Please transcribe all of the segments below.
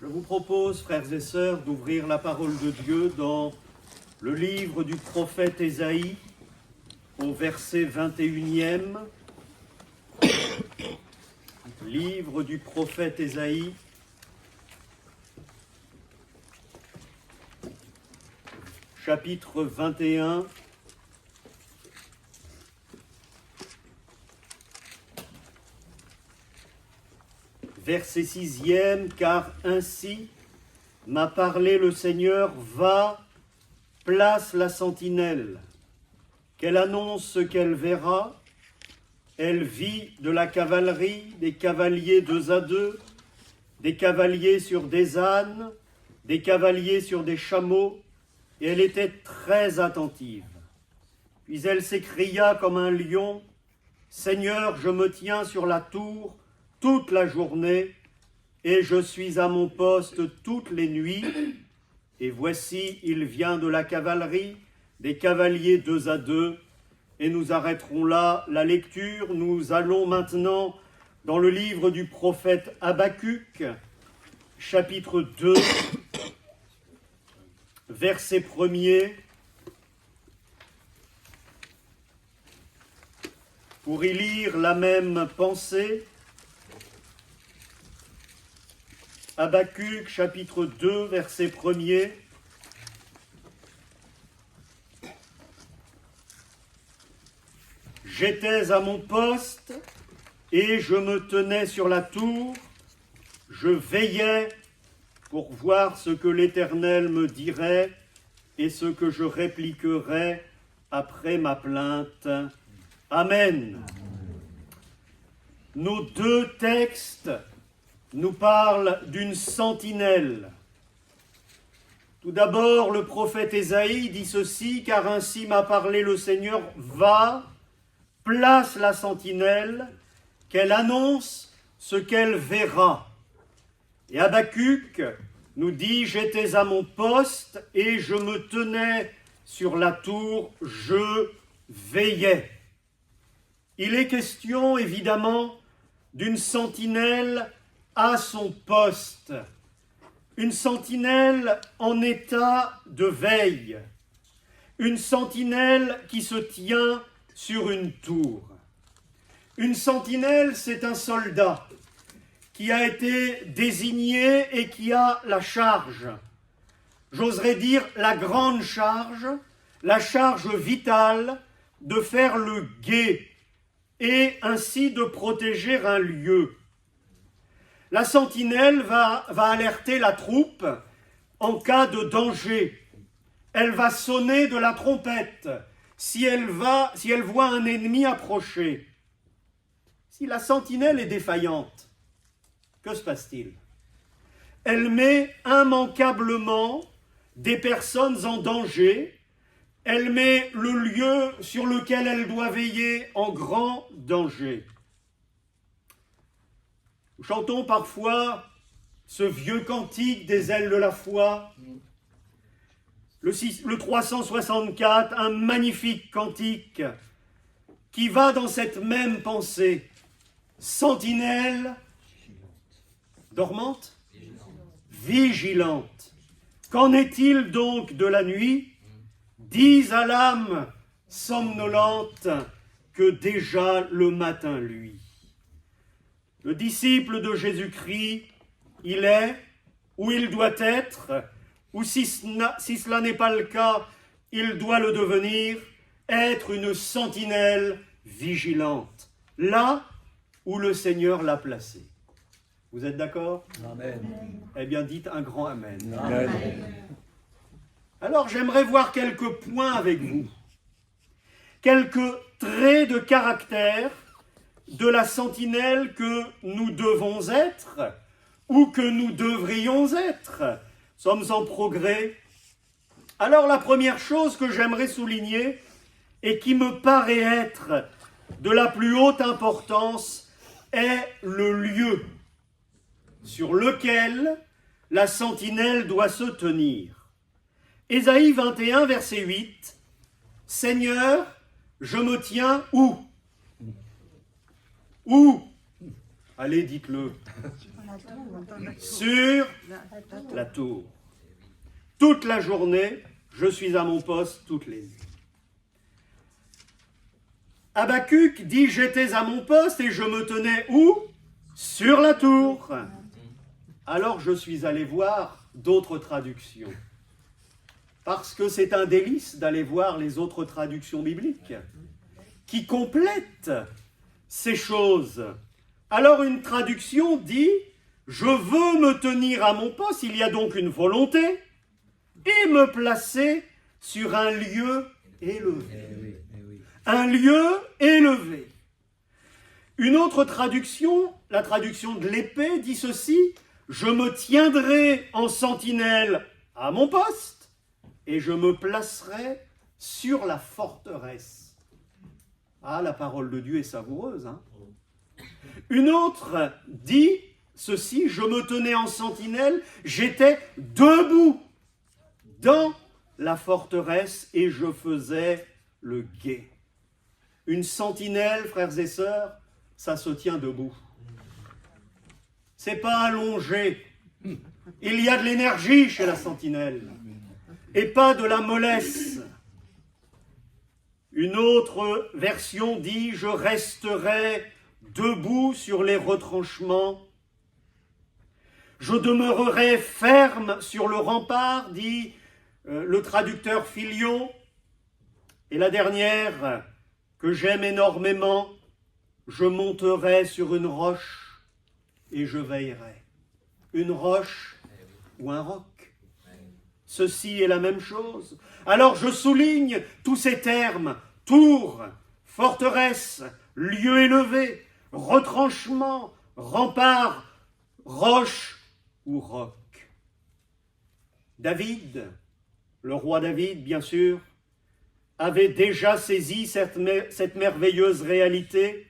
Je vous propose, frères et sœurs, d'ouvrir la parole de Dieu dans le livre du prophète Ésaïe, au verset 21e. Livre du prophète Ésaïe, chapitre 21. Verset 6e, car ainsi m'a parlé le Seigneur, va, place la sentinelle, qu'elle annonce ce qu'elle verra. Elle vit de la cavalerie, des cavaliers 2 à 2, des cavaliers sur des ânes, des cavaliers sur des chameaux, et elle était très attentive. Puis elle s'écria comme un lion, « Seigneur, je me tiens sur la tour toute la journée, et je suis à mon poste toutes les nuits. Et voici, il vient de la cavalerie, des cavaliers 2 à 2, et nous arrêterons là la lecture. Nous allons maintenant dans le livre du prophète Habacuc, chapitre 2, verset 1er, pour y lire la même pensée. Habacuc, chapitre 2, verset 1er. J'étais à mon poste et je me tenais sur la tour. Je veillais pour voir ce que l'Éternel me dirait et ce que je répliquerais après ma plainte. Amen. Nos 2 textes nous parlent d'une sentinelle. Tout d'abord, le prophète Ésaïe dit ceci, car ainsi m'a parlé le Seigneur, va, place la sentinelle, qu'elle annonce ce qu'elle verra. Et Habacuc nous dit, j'étais à mon poste et je me tenais sur la tour, je veillais. Il est question évidemment d'une sentinelle à son poste, une sentinelle en état de veille, une sentinelle qui se tient sur une tour. Une sentinelle, c'est un soldat qui a été désigné et qui a la charge, j'oserais dire la grande charge, la charge vitale de faire le guet et ainsi de protéger un lieu. La sentinelle va alerter la troupe en cas de danger. Elle va sonner de la trompette si elle voit un ennemi approcher. Si la sentinelle est défaillante, que se passe-t-il? Elle met immanquablement des personnes en danger. Elle met le lieu sur lequel elle doit veiller en grand danger. Nous chantons parfois ce vieux cantique des ailes de la foi, le 364, un magnifique cantique qui va dans cette même pensée. Sentinelle, dormante, vigilante. Qu'en est-il donc de la nuit? Dis à l'âme somnolente que déjà le matin luit. Le disciple de Jésus-Christ, il est où il doit être, ou si cela n'est pas le cas, il doit le devenir, être une sentinelle vigilante, là où le Seigneur l'a placé. Vous êtes d'accord? Amen. Eh bien, dites un grand Amen. Amen. Alors, j'aimerais voir quelques points avec vous, quelques traits de caractère de la sentinelle que nous devons être ou que nous devrions être. Nous sommes en progrès. Alors la première chose que j'aimerais souligner et qui me paraît être de la plus haute importance est le lieu sur lequel la sentinelle doit se tenir. Ésaïe 21, verset 8, « Seigneur, je me tiens où » Où? Allez, dites-le. Sur la tour. Toute la journée, je suis à mon poste toutes les nuits. Habacuc dit, j'étais à mon poste et je me tenais où? Sur la tour. Alors je suis allé voir d'autres traductions. Parce que c'est un délice d'aller voir les autres traductions bibliques qui complètent ces choses. Alors une traduction dit, je veux me tenir à mon poste, il y a donc une volonté, et me placer sur un lieu élevé. Un lieu élevé. Une autre traduction, la traduction de l'épée, dit ceci, je me tiendrai en sentinelle à mon poste et je me placerai sur la forteresse. Ah, la parole de Dieu est savoureuse, hein? Une autre dit ceci, je me tenais en sentinelle, j'étais debout dans la forteresse et je faisais le guet. Une sentinelle, frères et sœurs, ça se tient debout. C'est pas allongé. Il y a de l'énergie chez la sentinelle et pas de la mollesse. Une autre version dit « Je resterai debout sur les retranchements. Je demeurerai ferme sur le rempart, dit le traducteur Filion. Et la dernière, que j'aime énormément, je monterai sur une roche et je veillerai. Une roche ou un roc. Ceci est la même chose. Alors je souligne tous ces termes, tour, forteresse, lieu élevé, retranchement, rempart, roche ou roc. David, le roi David, bien sûr, avait déjà saisi cette merveilleuse réalité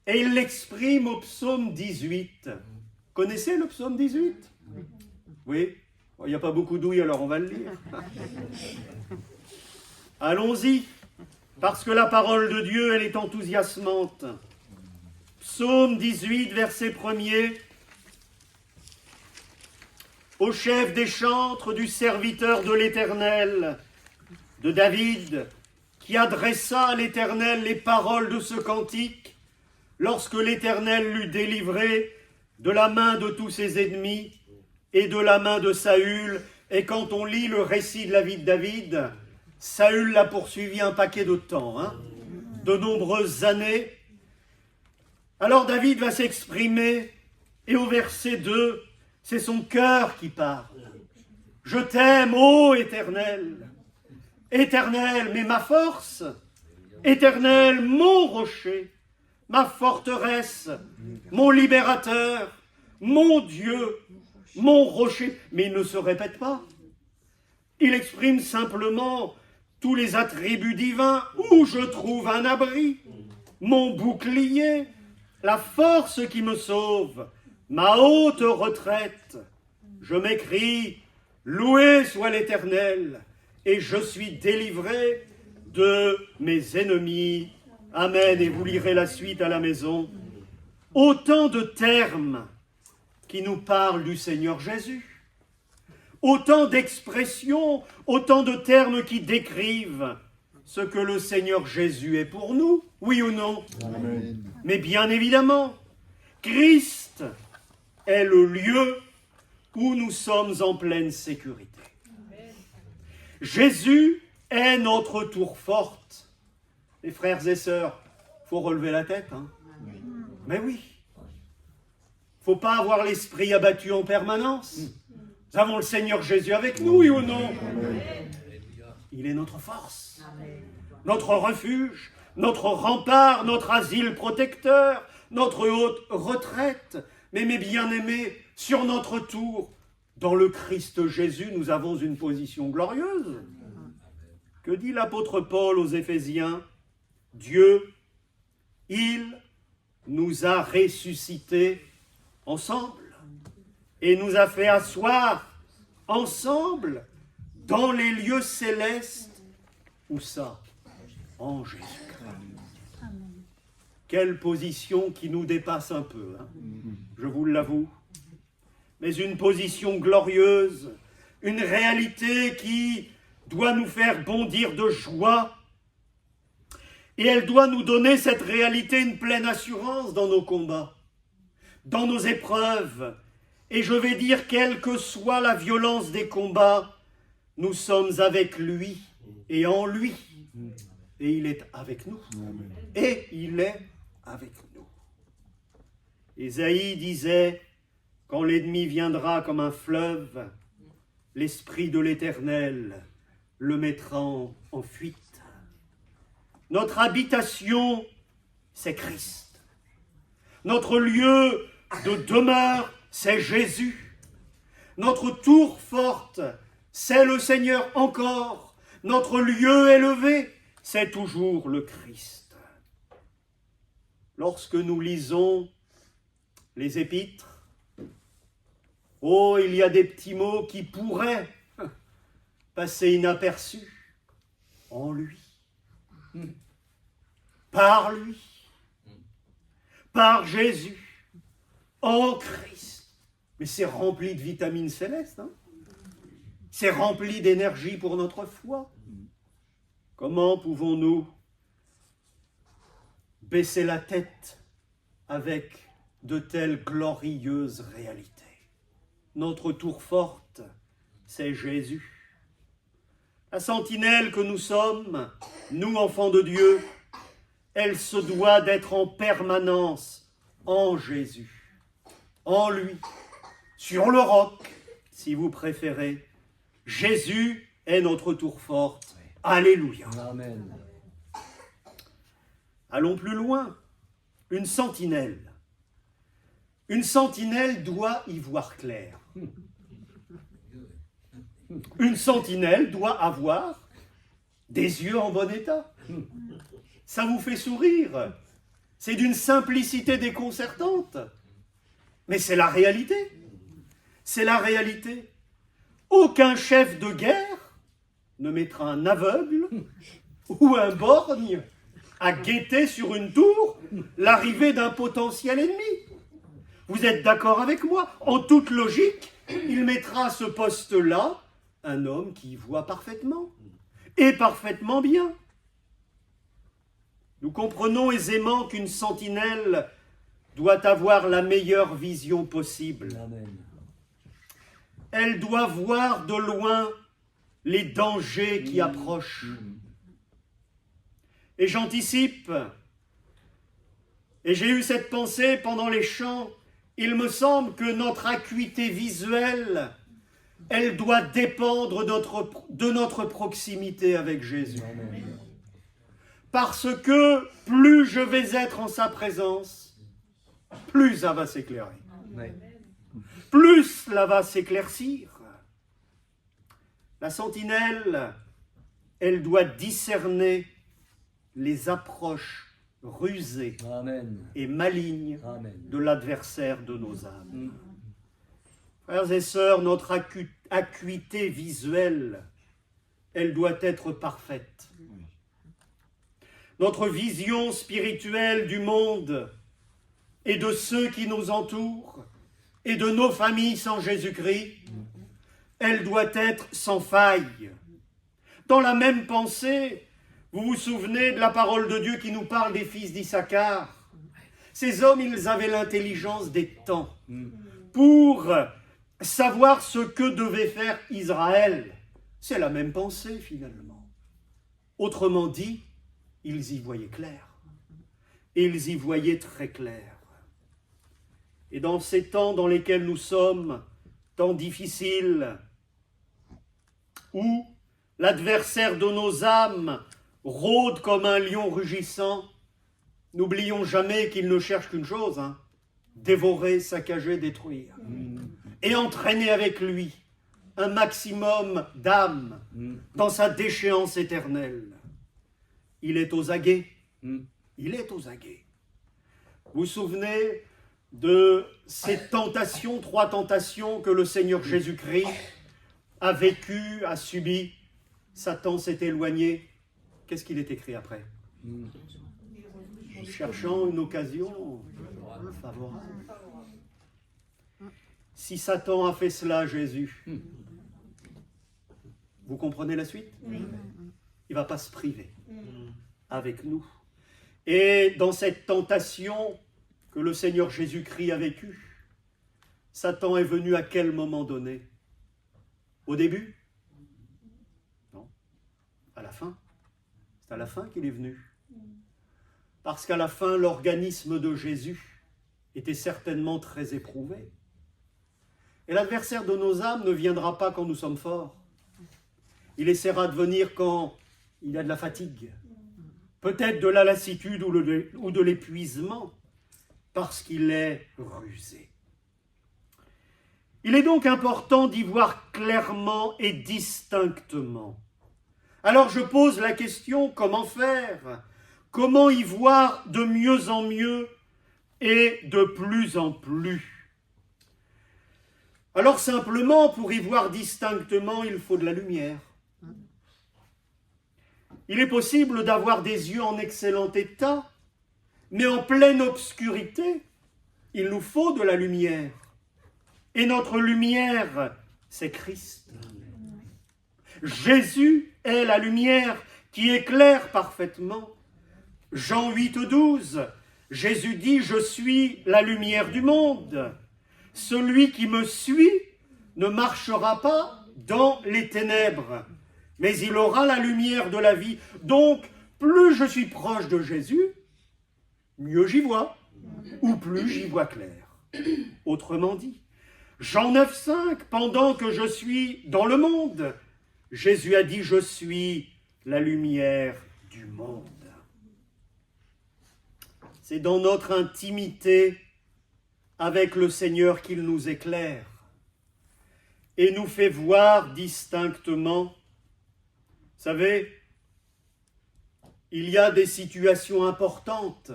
et il l'exprime au psaume 18. Connaissez le psaume 18? Oui? Il n'y a pas beaucoup d'ouïe, alors on va le lire. Allons-y, parce que la parole de Dieu, elle est enthousiasmante. Psaume 18, verset 1er. Au chef des chantres du serviteur de l'Éternel, de David, qui adressa à l'Éternel les paroles de ce cantique, lorsque l'Éternel l'eut délivré de la main de tous ses ennemis et de la main de Saül. Et quand on lit le récit de la vie de David, Saül l'a poursuivi un paquet de temps, de nombreuses années. Alors David va s'exprimer, et au verset 2, c'est son cœur qui parle. « Je t'aime, ô Éternel ! Éternel, mais ma force, Éternel, mon rocher, ma forteresse, mon libérateur, mon Dieu, mon rocher. » Mais il ne se répète pas. Il exprime simplement tous les attributs divins où je trouve un abri, mon bouclier, la force qui me sauve, ma haute retraite. Je m'écrie, loué soit l'Éternel, et je suis délivré de mes ennemis. Amen. Et vous lirez la suite à la maison. Autant de termes qui nous parlent du Seigneur Jésus. Autant d'expressions, autant de termes qui décrivent ce que le Seigneur Jésus est pour nous, oui ou non? Amen. Mais bien évidemment, Christ est le lieu où nous sommes en pleine sécurité. Jésus est notre tour forte. Les frères et sœurs, il faut relever la tête. Mais oui. Il ne faut pas avoir l'esprit abattu en permanence. Nous avons le Seigneur Jésus avec nous, oui ou non? Il est notre force, notre refuge, notre rempart, notre asile protecteur, notre haute retraite. Mais mes bien-aimés, sur notre tour, dans le Christ Jésus, nous avons une position glorieuse. Que dit l'apôtre Paul aux Éphésiens? Dieu, il nous a ressuscités ensemble et nous a fait asseoir ensemble dans les lieux célestes. Où ça? En Jésus-Christ. Quelle position qui nous dépasse un peu, hein, je vous l'avoue. Mais une position glorieuse, une réalité qui doit nous faire bondir de joie. Et elle doit nous donner, cette réalité, une pleine assurance dans nos combats, dans nos épreuves. Et je vais dire, quelle que soit la violence des combats, nous sommes avec lui et en lui. Et il est avec nous. Et il est avec nous. Ésaïe disait, quand l'ennemi viendra comme un fleuve, l'Esprit de l'Éternel le mettra en fuite. Notre habitation, c'est Christ. Notre lieu de demeure, c'est Jésus. Notre tour forte, c'est le Seigneur encore. Notre lieu élevé, c'est toujours le Christ. Lorsque nous lisons les épîtres, oh, il y a des petits mots qui pourraient passer inaperçus. En lui, par lui, par Jésus, en Christ. Mais c'est rempli de vitamines célestes, hein? C'est rempli d'énergie pour notre foi. Comment pouvons-nous baisser la tête avec de telles glorieuses réalités? Notre tour forte, c'est Jésus. La sentinelle que nous sommes, nous enfants de Dieu, elle se doit d'être en permanence en Jésus, en lui, sur le roc, si vous préférez. Jésus est notre tour forte. Alléluia. Amen. Allons plus loin. Une sentinelle. Une sentinelle doit y voir clair. Une sentinelle doit avoir des yeux en bon état. Ça vous fait sourire. C'est d'une simplicité déconcertante. Mais c'est la réalité. C'est la réalité. Aucun chef de guerre ne mettra un aveugle ou un borgne à guetter sur une tour l'arrivée d'un potentiel ennemi. Vous êtes d'accord avec moi? En toute logique, il mettra à ce poste-là un homme qui voit parfaitement, et parfaitement bien. Nous comprenons aisément qu'une sentinelle doit avoir la meilleure vision possible. Amen. Elle doit voir de loin les dangers qui approchent. Et j'anticipe, et j'ai eu cette pensée pendant les chants, il me semble que notre acuité visuelle, elle doit dépendre de notre proximité avec Jésus. Amen. Parce que plus je vais être en sa présence, plus ça va s'éclairer. Ouais. Plus cela va s'éclaircir. La sentinelle, elle doit discerner les approches rusées Amen. et malignes Amen. de l'adversaire de nos âmes. Frères et sœurs, notre acuité visuelle, elle doit être parfaite. Notre vision spirituelle du monde et de ceux qui nous entourent et de nos familles sans Jésus-Christ, elle doit être sans faille. Dans la même pensée, vous vous souvenez de la parole de Dieu qui nous parle des fils d'Issachar. Ces hommes, ils avaient l'intelligence des temps pour savoir ce que devait faire Israël. C'est la même pensée finalement. Autrement dit, ils y voyaient clair. Et ils y voyaient très clair. Et dans ces temps dans lesquels nous sommes, temps difficiles, où l'adversaire de nos âmes rôde comme un lion rugissant, n'oublions jamais qu'il ne cherche qu'une chose, dévorer, saccager, détruire. Et entraîner avec lui un maximum d'âmes dans sa déchéance éternelle. Il est aux aguets. Il est aux aguets. Vous vous souvenez de ces tentations, 3 tentations que le Seigneur Jésus-Christ a vécues, a subies. Satan s'est éloigné. Qu'est-ce qu'il est écrit après? cherchant une occasion favorable. Si Satan a fait cela à Jésus, vous comprenez la suite? Il ne va pas se priver avec nous. Et dans cette tentation que le Seigneur Jésus-Christ a vécue, Satan est venu à quel moment donné? Au début? Non. À la fin. C'est à la fin qu'il est venu. Parce qu'à la fin, l'organisme de Jésus était certainement très éprouvé. Et l'adversaire de nos âmes ne viendra pas quand nous sommes forts. Il essaiera de venir quand il y a de la fatigue, peut-être de la lassitude ou de l'épuisement, parce qu'il est rusé. Il est donc important d'y voir clairement et distinctement. Alors je pose la question, comment faire? Comment y voir de mieux en mieux et de plus en plus? Alors simplement, pour y voir distinctement, il faut de la lumière. Il est possible d'avoir des yeux en excellent état, mais en pleine obscurité, il nous faut de la lumière. Et notre lumière, c'est Christ. Jésus est la lumière qui éclaire parfaitement. Jean 8,12, Jésus dit « Je suis la lumière du monde. Celui qui me suit ne marchera pas dans les ténèbres, mais il aura la lumière de la vie. » Donc, plus je suis proche de Jésus, mieux j'y vois, ou plus j'y vois clair. Autrement dit, Jean 9,5, pendant que je suis dans le monde, Jésus a dit « Je suis la lumière du monde. » C'est dans notre intimité avec le Seigneur qu'il nous éclaire et nous fait voir distinctement. Vous savez, il y a des situations importantes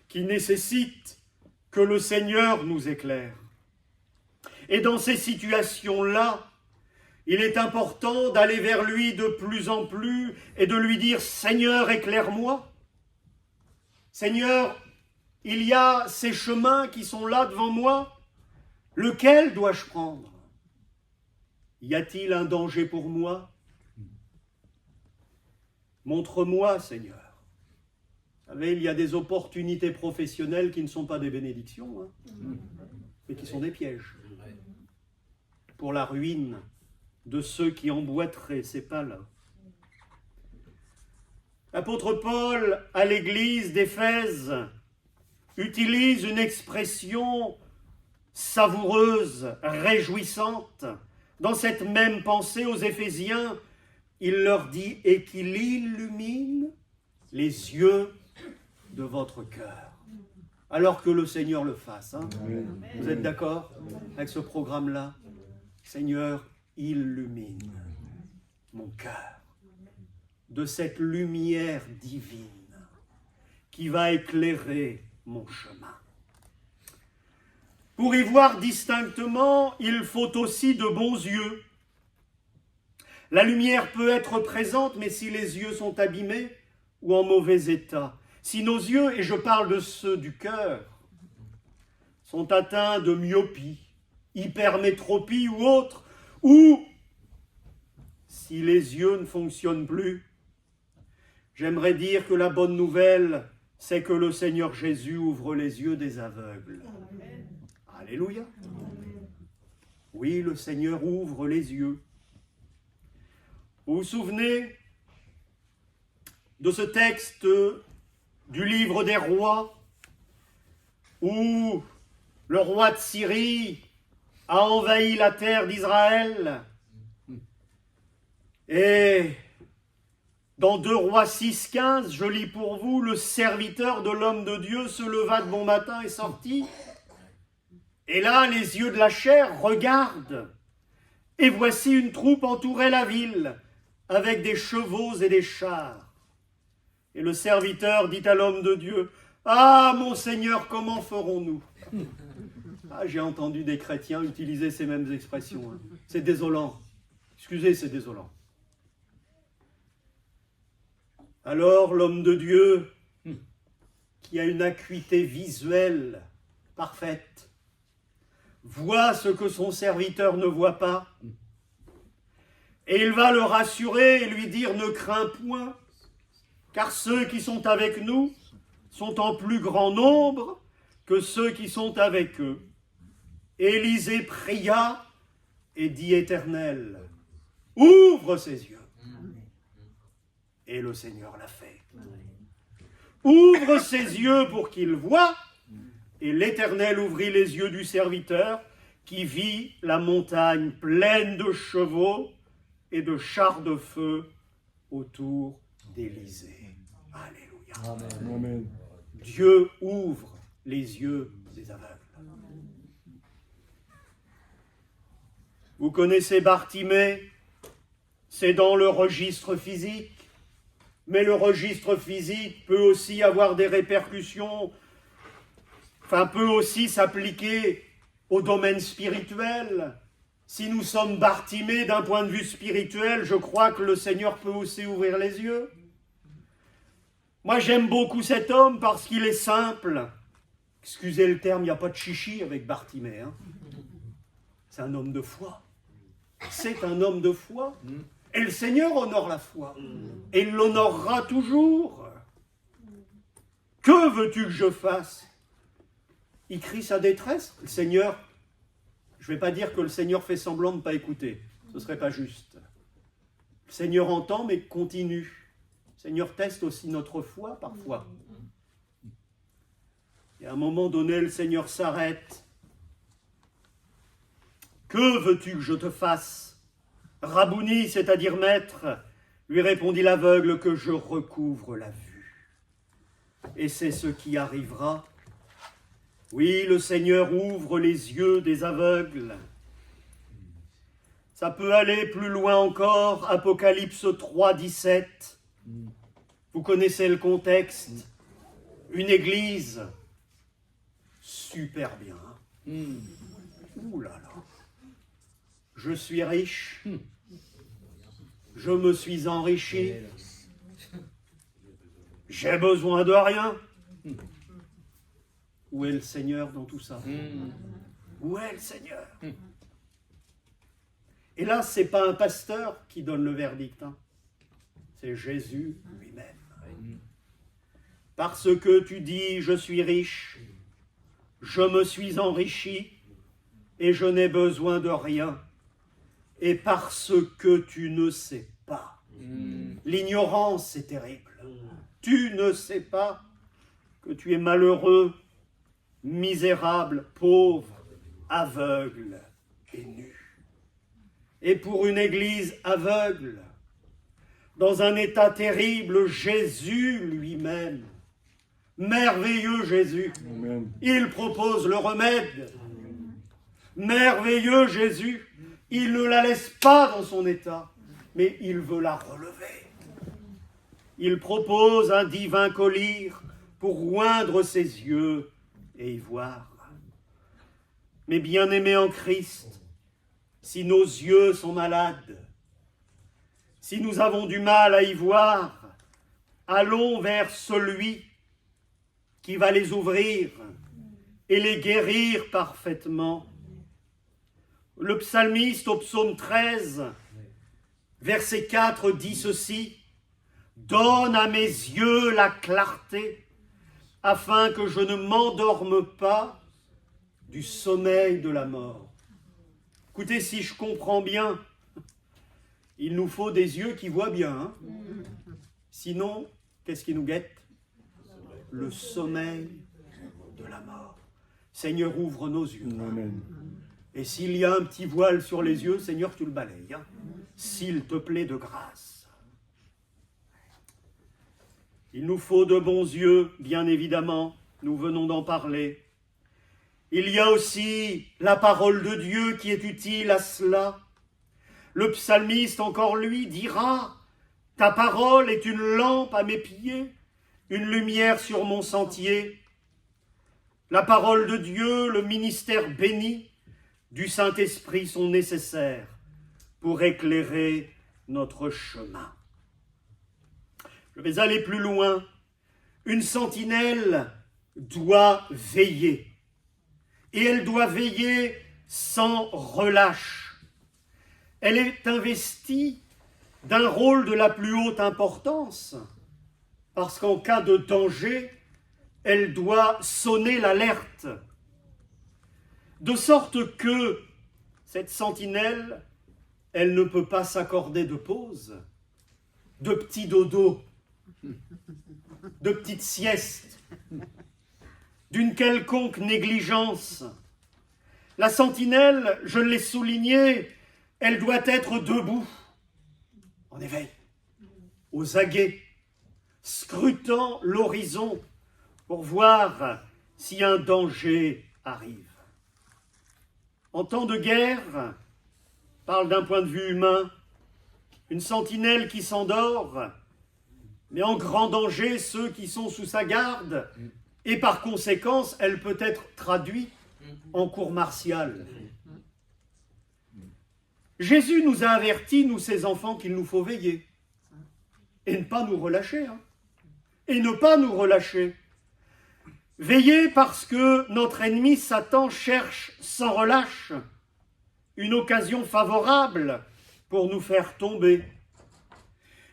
qui nécessitent que le Seigneur nous éclaire. Et dans ces situations-là, il est important d'aller vers lui de plus en plus et de lui dire « Seigneur, éclaire-moi. Seigneur, il y a ces chemins qui sont là devant moi. Lequel dois-je prendre? Y a-t-il un danger pour moi? Montre-moi, Seigneur. » Vous savez, il y a des opportunités professionnelles qui ne sont pas des bénédictions, mais qui sont des pièges pour la ruine de ceux qui emboîteraient ces pas-là. L'apôtre Paul, à l'église d'Éphèse, utilise une expression savoureuse, réjouissante. Dans cette même pensée aux Éphésiens, il leur dit « Et qu'il illumine les yeux de votre cœur. » Alors que le Seigneur le fasse. Vous êtes d'accord avec ce programme-là? Seigneur, illumine mon cœur de cette lumière divine qui va éclairer mon chemin. Pour y voir distinctement, il faut aussi de bons yeux. La lumière peut être présente, mais si les yeux sont abîmés ou en mauvais état, si nos yeux, et je parle de ceux du cœur, sont atteints de myopie, hypermétropie ou autre, ou si les yeux ne fonctionnent plus, j'aimerais dire que la bonne nouvelle, c'est que le Seigneur Jésus ouvre les yeux des aveugles. Amen. Alléluia. Oui, le Seigneur ouvre les yeux. Vous vous souvenez de ce texte du livre des rois où le roi de Syrie a envahi la terre d'Israël et dans 2 Rois 6,15, je lis pour vous, le serviteur de l'homme de Dieu se leva de bon matin et sortit. Et là, les yeux de la chair regardent. Et voici une troupe entourait la ville, avec des chevaux et des chars. Et le serviteur dit à l'homme de Dieu, « Ah, mon Seigneur, comment ferons-nous » Ah, j'ai entendu des chrétiens utiliser ces mêmes expressions. C'est désolant. Excusez, c'est désolant. Alors l'homme de Dieu qui a une acuité visuelle parfaite, voit ce que son serviteur ne voit pas, et il va le rassurer et lui dire « Ne crains point, car ceux qui sont avec nous sont en plus grand nombre que ceux qui sont avec eux. » Élisée pria et dit « Éternel, ouvre ses yeux. » Et le Seigneur l'a fait. Ouvre ses yeux pour qu'il voie, et l'Éternel ouvrit les yeux du serviteur qui vit la montagne pleine de chevaux et de chars de feu autour d'Élisée. Alléluia. Amen. Dieu ouvre les yeux des aveugles. Vous connaissez Bartimée, c'est dans le registre physique, mais le registre physique peut aussi avoir des répercussions, peut aussi s'appliquer au domaine spirituel. Si nous sommes Bartimée d'un point de vue spirituel, je crois que le Seigneur peut aussi ouvrir les yeux. Moi, j'aime beaucoup cet homme parce qu'il est simple. Excusez le terme, il n'y a pas de chichi avec Bartimée. Hein. C'est un homme de foi. C'est un homme de foi. Et le Seigneur honore la foi. Et il l'honorera toujours. Que veux-tu que je fasse? Il crie sa détresse. Le Seigneur, je ne vais pas dire que le Seigneur fait semblant de ne pas écouter. Ce ne serait pas juste. Le Seigneur entend, mais continue. Le Seigneur teste aussi notre foi parfois. Et à un moment donné, le Seigneur s'arrête. Que veux-tu que je te fasse? Rabouni, c'est-à-dire maître, lui répondit l'aveugle, que je recouvre la vue. Et c'est ce qui arrivera. Oui, le Seigneur ouvre les yeux des aveugles. Ça peut aller plus loin encore, Apocalypse 3, 17. Vous connaissez le contexte. Une église, super bien. Ouh là là. Je suis riche. Je me suis enrichi. J'ai besoin de rien. Où est le Seigneur dans tout ça? Où est le Seigneur? Et là, ce n'est pas un pasteur qui donne le verdict. Hein. C'est Jésus lui-même. Parce que tu dis, je suis riche, je me suis enrichi, et je n'ai besoin de rien. Et parce que tu ne sais pas. L'ignorance, c'est terrible. Tu ne sais pas que tu es malheureux, misérable, pauvre, aveugle et nu. Et pour une église aveugle, dans un état terrible, Jésus lui-même, merveilleux Jésus, Amen. il propose le remède. Merveilleux Jésus, il ne la laisse pas dans son état, mais il veut la relever. Il propose un divin collier pour oindre ses yeux et y voir. Mais bien-aimés en Christ, si nos yeux sont malades, si nous avons du mal à y voir, allons vers celui qui va les ouvrir et les guérir parfaitement. Le psalmiste au psaume 13, verset 4, dit ceci: « Donne à mes yeux la clarté, afin que je ne m'endorme pas du sommeil de la mort. » Écoutez, si je comprends bien, il nous faut des yeux qui voient bien. Hein. Sinon, qu'est-ce qui nous guette? Le sommeil de la mort. Seigneur, ouvre nos yeux. Amen. Et s'il y a un petit voile sur les yeux, Seigneur, tu le balayes. Hein. S'il te plaît de grâce. Il nous faut de bons yeux, bien évidemment. Nous venons d'en parler. Il y a aussi la parole de Dieu qui est utile à cela. Le psalmiste, encore lui, dira: « Ta parole est une lampe à mes pieds, une lumière sur mon sentier. » La parole de Dieu, le ministère béni du Saint-Esprit sont nécessaires pour éclairer notre chemin. Je vais aller plus loin. Une sentinelle doit veiller. Et elle doit veiller sans relâche. Elle est investie d'un rôle de la plus haute importance, parce qu'en cas de danger, elle doit sonner l'alerte. De sorte que cette sentinelle, elle ne peut pas s'accorder de pause, de petits dodos, de petites siestes, d'une quelconque négligence. La sentinelle, je l'ai souligné, elle doit être debout, en éveil, aux aguets, scrutant l'horizon pour voir si un danger arrive. En temps de guerre, parle d'un point de vue humain, une sentinelle qui s'endort, mais en grand danger ceux qui sont sous sa garde, et par conséquence, elle peut être traduite en cour martiale. Jésus nous a avertis, nous ses enfants, qu'il nous faut veiller, et ne pas nous relâcher, et ne pas nous relâcher. Veiller parce que notre ennemi Satan cherche sans relâche une occasion favorable pour nous faire tomber.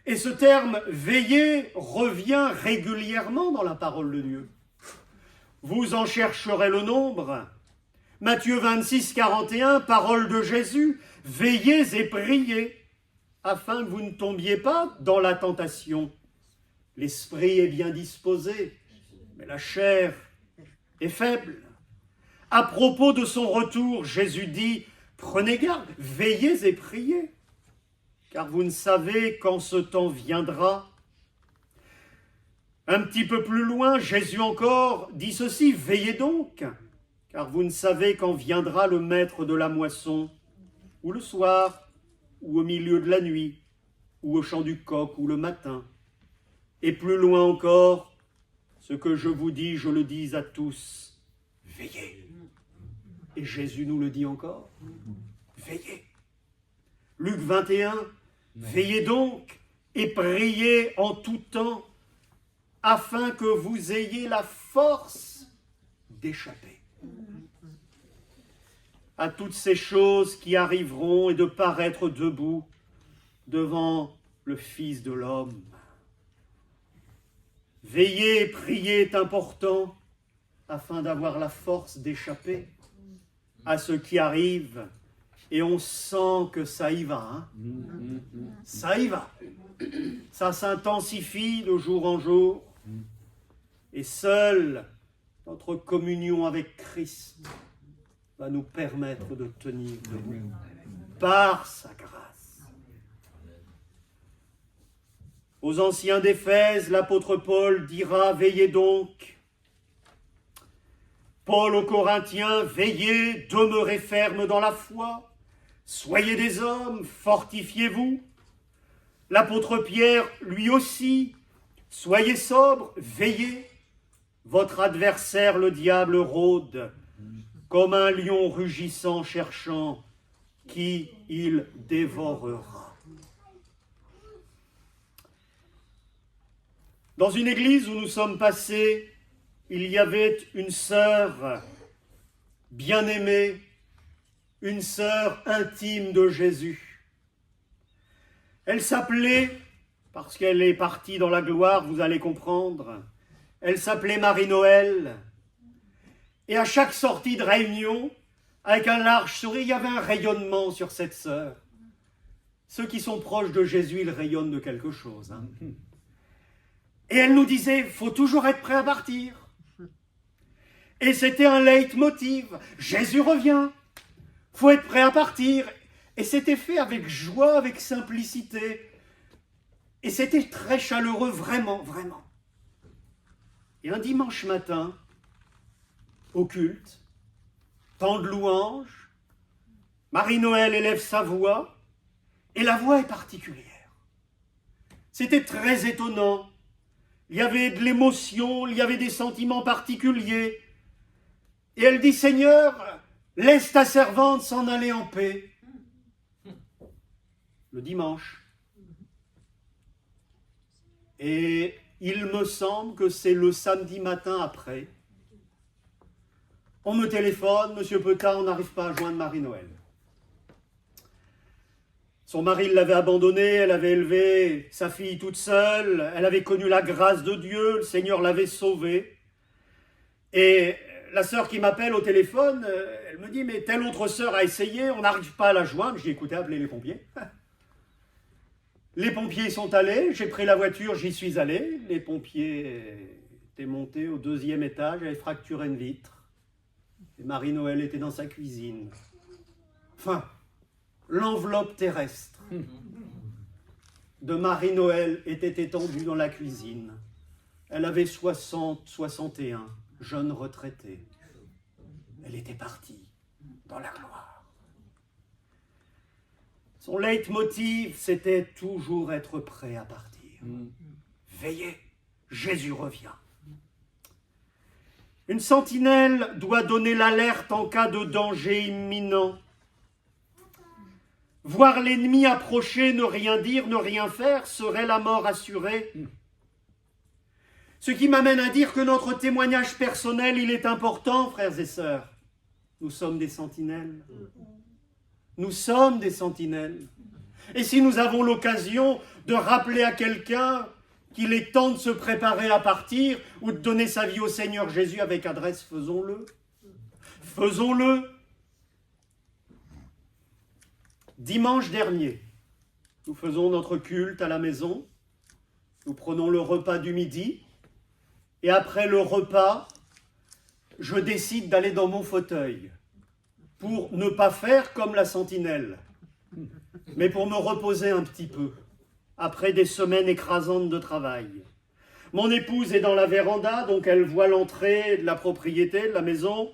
Et ce terme « veiller » revient régulièrement dans la parole de Dieu. Vous en chercherez le nombre. Matthieu 26, 41, parole de Jésus, « Veillez et priez, afin que vous ne tombiez pas dans la tentation. L'esprit est bien disposé, mais la chair est faible. » À propos de son retour, Jésus dit « Prenez garde, veillez et priez, car vous ne savez quand ce temps viendra. » Un petit peu plus loin, Jésus encore dit ceci « Veillez donc, car vous ne savez quand viendra le maître de la moisson, ou le soir, ou au milieu de la nuit, ou au chant du coq, ou le matin. » Et plus loin encore, ce que je vous dis, je le dis à tous, veillez. Et Jésus nous le dit encore, veillez. Luc 21, veillez donc et priez en tout temps, afin que vous ayez la force d'échapper à toutes ces choses qui arriveront et de paraître debout devant le Fils de l'homme. Veiller et prier est important afin d'avoir la force d'échapper à ce qui arrive. Et on sent que ça y va. Ça y va. Ça s'intensifie de jour en jour. Et seule notre communion avec Christ va nous permettre de tenir debout par sa grâce. Aux anciens d'Éphèse, l'apôtre Paul dira « Veillez donc ». Paul aux Corinthiens « Veillez, demeurez fermes dans la foi, soyez des hommes, fortifiez-vous ». L'apôtre Pierre, lui aussi « Soyez sobres, veillez, votre adversaire le diable rôde, comme un lion rugissant cherchant qui il dévorera ». Dans une église où nous sommes passés, il y avait une sœur bien-aimée, une sœur intime de Jésus. Elle s'appelait, parce qu'elle est partie dans la gloire, vous allez comprendre, elle s'appelait Marie-Noël. Et à chaque sortie de réunion, avec un large sourire, il y avait un rayonnement sur cette sœur. Ceux qui sont proches de Jésus, ils rayonnent de quelque chose. Et elle nous disait, il faut toujours être prêt à partir. Et c'était un leitmotiv. Jésus revient. Il faut être prêt à partir. Et c'était fait avec joie, avec simplicité. Et c'était très chaleureux, vraiment, vraiment. Et un dimanche matin, au culte, temps de louange, Marie-Noël élève sa voix, et la voix est particulière. C'était très étonnant. Il y avait de l'émotion, il y avait des sentiments particuliers. Et elle dit, Seigneur, laisse ta servante s'en aller en paix. Le dimanche. Et Il me semble que c'est le samedi matin après. On me téléphone, Monsieur Petain, on n'arrive pas à joindre Marie-Noël. Son mari l'avait abandonnée, elle avait élevé sa fille toute seule, elle avait connu la grâce de Dieu, le Seigneur l'avait sauvée. Et la sœur qui m'appelle au téléphone, elle me dit, mais telle autre sœur a essayé, on n'arrive pas à la joindre. Je dis, écoutez, appelez les pompiers. Les pompiers sont allés, j'ai pris la voiture, j'y suis allé. Les pompiers étaient montés au 2e étage, avaient fracturé une vitre. Et Marie-Noël était dans sa cuisine. Enfin, l'enveloppe terrestre de Marie-Noël était étendue dans la cuisine. Elle avait 61, jeune retraitée. Elle était partie dans la gloire. Son leitmotiv, c'était toujours être prêt à partir. Veillez, Jésus revient. Une sentinelle doit donner l'alerte en cas de danger imminent. Voir l'ennemi approcher, ne rien dire, ne rien faire, serait la mort assurée. Ce qui m'amène à dire que notre témoignage personnel, il est important, frères et sœurs. Nous sommes des sentinelles. Nous sommes des sentinelles. Et si nous avons l'occasion de rappeler à quelqu'un qu'il est temps de se préparer à partir ou de donner sa vie au Seigneur Jésus avec adresse, faisons-le. Faisons-le. Dimanche dernier, nous faisons notre culte à la maison. Nous prenons le repas du midi. Et après le repas, je décide d'aller dans mon fauteuil pour ne pas faire comme la sentinelle, mais pour me reposer un petit peu après des semaines écrasantes de travail. Mon épouse est dans la véranda, donc elle voit l'entrée de la propriété, de la maison,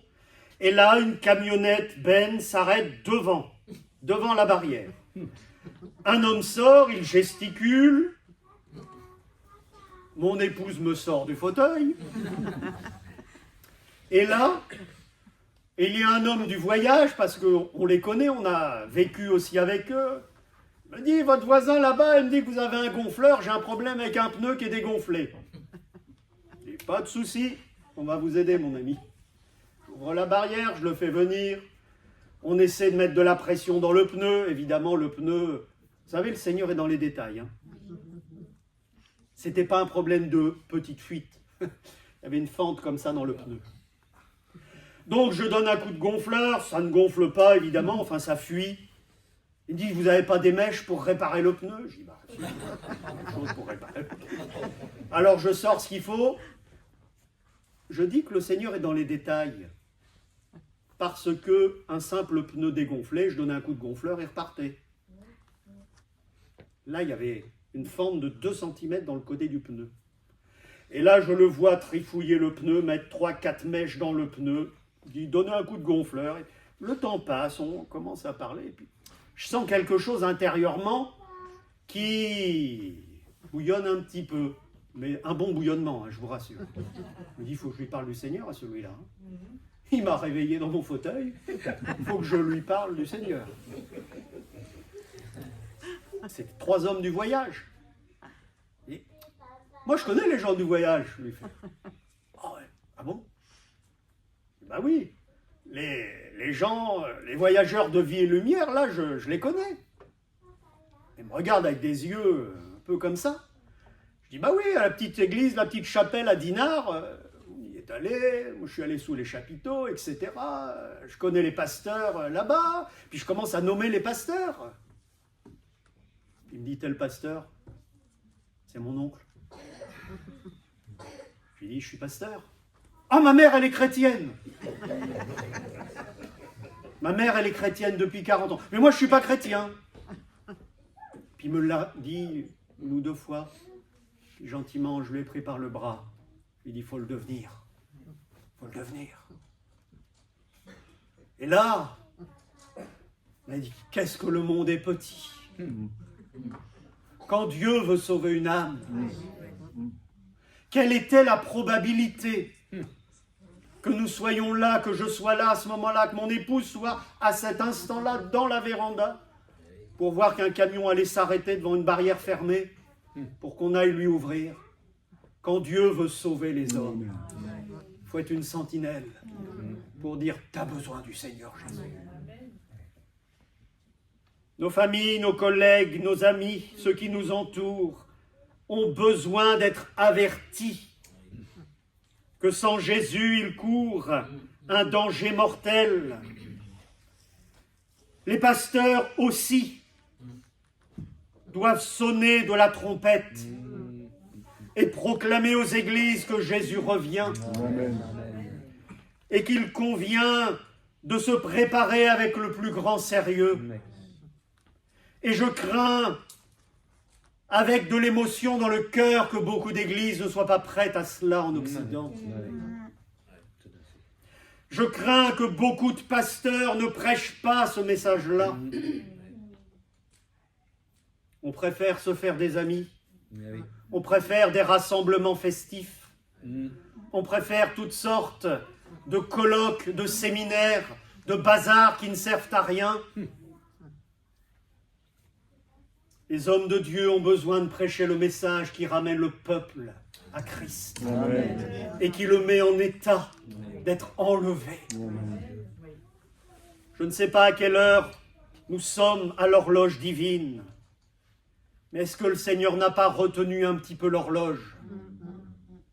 et là, une camionnette Ben s'arrête devant la barrière. Un homme sort, il gesticule. Mon épouse me sort du fauteuil. Et là, il y a un homme du voyage, parce qu'on les connaît, on a vécu aussi avec eux. Il me dit, votre voisin là-bas, il me dit que vous avez un gonfleur, j'ai un problème avec un pneu qui est dégonflé. Je dis, pas de souci, on va vous aider, mon ami. J'ouvre la barrière, je le fais venir. On essaie de mettre de la pression dans le pneu. Évidemment, le pneu, vous savez, le Seigneur est dans les détails. C'était pas un problème de petite fuite. Il y avait une fente comme ça dans le pneu. Donc je donne un coup de gonfleur, ça ne gonfle pas évidemment, enfin ça fuit. Il dit, vous n'avez pas des mèches pour réparer le pneu? Je dis, bah, si, quelque chose pour réparer le pneu. Alors je sors ce qu'il faut. Je dis que le Seigneur est dans les détails. Parce que un simple pneu dégonflé, je donnais un coup de gonfleur et repartait. Là, il y avait une fente de 2 cm dans le côté du pneu. Et là, je le vois trifouiller le pneu, mettre 3-4 mèches dans le pneu, il donne un coup de gonfleur. Le temps passe, on commence à parler, et puis je sens quelque chose intérieurement qui bouillonne un petit peu, mais un bon bouillonnement, je vous rassure. Je me dis, il faut que je lui parle du Seigneur à celui-là. Il m'a réveillé dans mon fauteuil, il faut que je lui parle du Seigneur. C'est 3 hommes du voyage. Et moi, je connais les gens du voyage. Je lui fais, oh ouais. Ah bon? Ben oui, les gens, les voyageurs de vie et lumière, là, je les connais. Ils me regardent avec des yeux un peu comme ça. Je dis, bah oui, à la petite église, la petite chapelle à Dinard, on y est allé, moi je suis allé sous les chapiteaux, etc. Je connais les pasteurs là-bas, puis je commence à nommer les pasteurs. Il me dit, tel pasteur, c'est mon oncle. Je lui dis, je suis pasteur. Ah, ma mère, elle est chrétienne. Ma mère, elle est chrétienne depuis 40 ans. Mais moi, je ne suis pas chrétien. Puis il me l'a dit 1 ou 2 fois. Puis gentiment, je l'ai pris par le bras. Il dit, il faut le devenir. Il faut le devenir. Et là, il m'a dit, qu'est-ce que le monde est petit. Quand Dieu veut sauver une âme, quelle était la probabilité que nous soyons là, que je sois là à ce moment-là, que mon épouse soit à cet instant-là dans la véranda pour voir qu'un camion allait s'arrêter devant une barrière fermée pour qu'on aille lui ouvrir? quand Dieu veut sauver les hommes, il faut être une sentinelle pour dire « t'as besoin du Seigneur Jésus ». Nos familles, nos collègues, nos amis, ceux qui nous entourent, ont besoin d'être avertis que sans Jésus, ils courent un danger mortel. Les pasteurs aussi doivent sonner de la trompette et proclamer aux églises que Jésus revient et qu'il convient de se préparer avec le plus grand sérieux. Et je crains, avec de l'émotion dans le cœur, que beaucoup d'églises ne soient pas prêtes à cela en Occident. Je crains que beaucoup de pasteurs ne prêchent pas ce message-là. On préfère se faire des amis. On préfère des rassemblements festifs. On préfère toutes sortes de colloques, de séminaires, de bazars qui ne servent à rien. Les hommes de Dieu ont besoin de prêcher le message qui ramène le peuple à Christ. Amen. Et qui le met en état d'être enlevé. Amen. Je ne sais pas à quelle heure nous sommes à l'horloge divine, mais est-ce que le Seigneur n'a pas retenu un petit peu l'horloge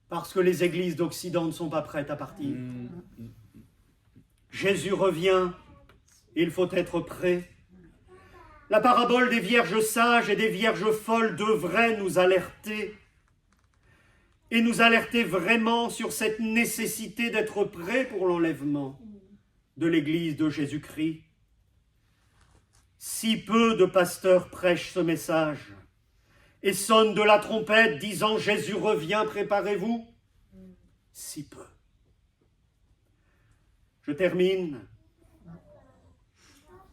parce que les églises d'Occident ne sont pas prêtes à partir? Jésus revient, il faut être prêt. La parabole des vierges sages et des vierges folles devrait nous alerter et nous alerter vraiment sur cette nécessité d'être prêt pour l'enlèvement de l'Église de Jésus-Christ. Si peu de pasteurs prêchent ce message et sonnent de la trompette disant « Jésus revient, préparez-vous », si peu. Je termine.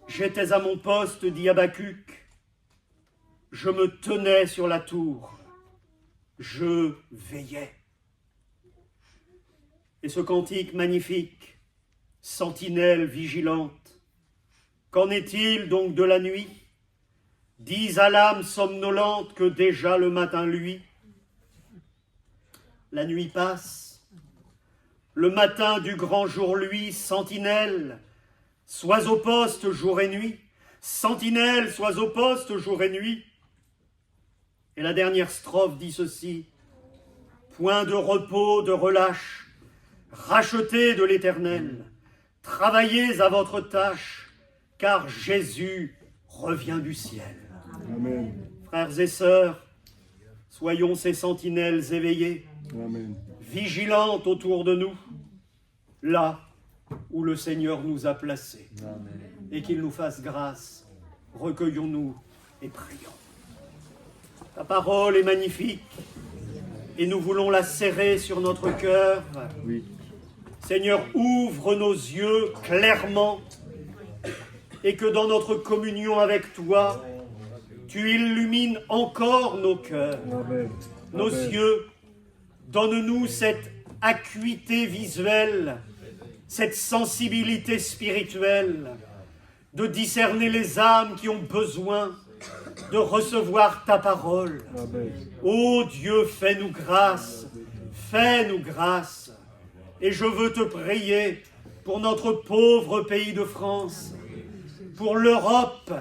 J'étais à mon poste, dit Habacuc. Je me tenais sur la tour. Je veillais. Et ce cantique magnifique, sentinelle vigilante, qu'en est-il donc de la nuit? Dis à l'âme somnolente que déjà le matin luit. La nuit passe, le matin du grand jour luit, sentinelle, sois au poste jour et nuit, sentinelle, sois au poste jour et nuit. Et la dernière strophe dit ceci, point de repos, de relâche, rachetés de l'Éternel, travaillez à votre tâche, car Jésus revient du ciel. Amen. Frères et sœurs, soyons ces sentinelles éveillées, Amen, vigilantes autour de nous, là où le Seigneur nous a placés. Amen. Et qu'il nous fasse grâce. Recueillons-nous et prions. Ta parole est magnifique et nous voulons la serrer sur notre cœur. Oui. Seigneur, ouvre nos yeux clairement et que dans notre communion avec toi, tu illumines encore nos cœurs, Amen, nos Amen, yeux. Donne-nous cette acuité visuelle, cette sensibilité spirituelle, de discerner les âmes qui ont besoin de recevoir ta parole. Amen. Ô Dieu, fais-nous grâce, fais-nous grâce. Et je veux te prier pour notre pauvre pays de France, pour l'Europe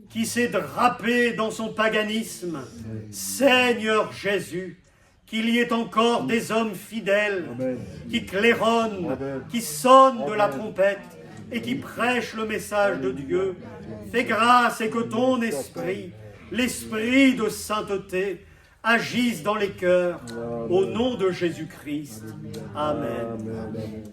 qui s'est drapée dans son paganisme. Seigneur Jésus, qu'il y ait encore des hommes fidèles, Amen, qui claironnent, Amen, qui sonnent Amen de la trompette et qui prêchent le message de Dieu. Fais grâce et que ton esprit, l'esprit de sainteté, agisse dans les cœurs, Amen, au nom de Jésus-Christ. Amen. Amen. Amen.